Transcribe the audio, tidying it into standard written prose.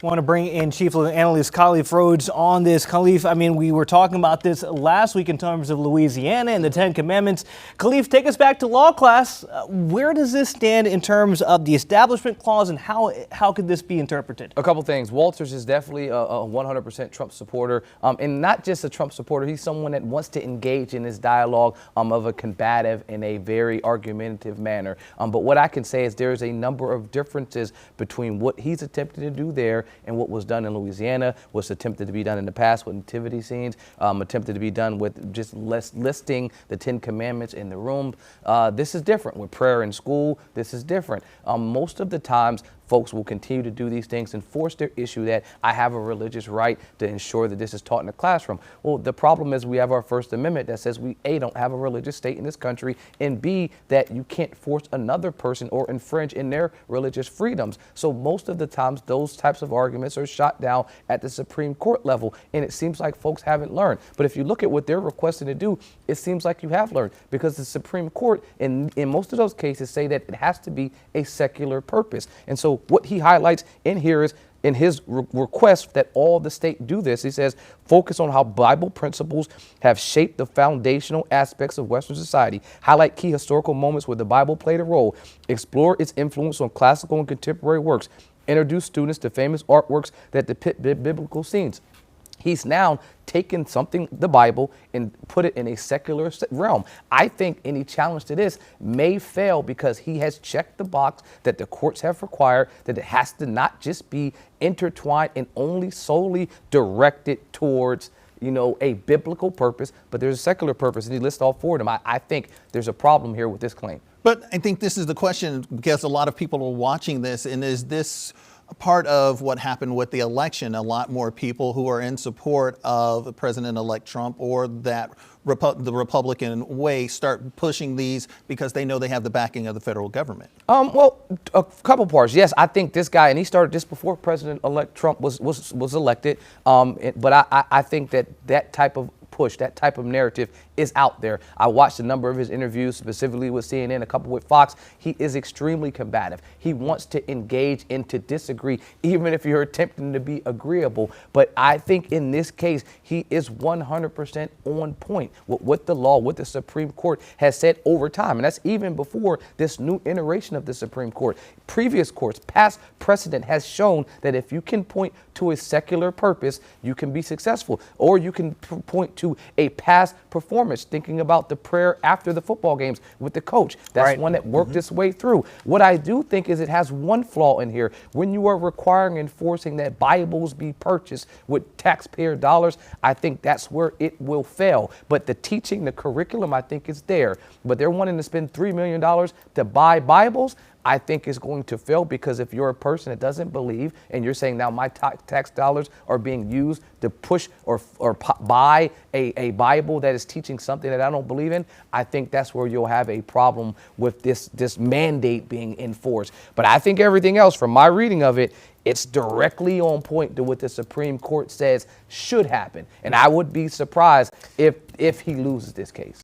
I want to bring in Chief Analyst Khalif Rhodes on this. Khalif, I mean, we were talking about this last week in terms of Louisiana and the 10 Commandments. Khalif, take us back to law class. Where does this stand in terms of the Establishment Clause, and how could this be interpreted? A couple things. Walters is definitely a 100% Trump supporter, and not just a Trump supporter. He's someone that wants to engage in this dialogue of a combative and a very argumentative manner. But what I can say is there's a number of differences between what he's attempting to do there and what was done in Louisiana, what's attempted to be done in the past with nativity scenes, attempted to be done with just listing the 10 Commandments in the room. This is different. With prayer in school, this is different. Most of the times, folks will continue to do these things and force their issue that I have a religious right to ensure that this is taught in the classroom. Well, the problem is we have our First Amendment that says we, A, don't have a religious state in this country, and B, that you can't force another person or infringe in their religious freedoms. So most of the times those types of arguments are shot down at the Supreme Court level, and it seems like folks haven't learned. But if you look at what they're requesting to do, it seems like you have learned, because the Supreme Court in most of those cases say that it has to be a secular purpose. And so what he highlights in here is, in his request that all the state do this, he says, focus on how Bible principles have shaped the foundational aspects of Western society, highlight key historical moments where the Bible played a role, explore its influence on classical and contemporary works, introduce students to famous artworks that depict biblical scenes. He's now taken something, the Bible, and put it in a secular realm. I think any challenge to this may fail because he has checked the box that the courts have required, that it has to not just be intertwined and only solely directed towards, you know, a biblical purpose, but there's a secular purpose, and he lists all four of them. I think there's a problem here with this claim. But I think this is the question, because a lot of people are watching this, and is this part of what happened with the election? A lot more people who are in support of President-elect Trump or that the Republican way start pushing these because they know they have the backing of the federal government. Well, a couple parts. Yes, I think this guy, and he started this before President-elect Trump was elected. But I think that type of push, that type of narrative is out there. I watched a number of his interviews, specifically with CNN, a couple with Fox. He is extremely combative. He wants to engage and to disagree, even if you're attempting to be agreeable. But I think in this case, he is 100% on point with what the law, what the Supreme Court has said over time. And that's even before this new iteration of the Supreme Court. Previous courts, past precedent has shown that if you can point to a secular purpose, you can be successful. Or you can point to a past performance, thinking about the prayer after the football games with the coach. That's right. One that worked its way through. What I do think is it has one flaw in here. When you are requiring and enforcing that Bibles be purchased with taxpayer dollars, I think that's where it will fail. But the teaching, the curriculum, I think is there. But they're wanting to spend $3 million to buy Bibles. I think is going to fail, because if you're a person that doesn't believe and you're saying now my tax dollars are being used to push or buy a Bible that is teaching something that I don't believe in, I think that's where you'll have a problem with this mandate being enforced. But I think everything else, from my reading of it, it's directly on point to what the Supreme Court says should happen. And I would be surprised if he loses this case.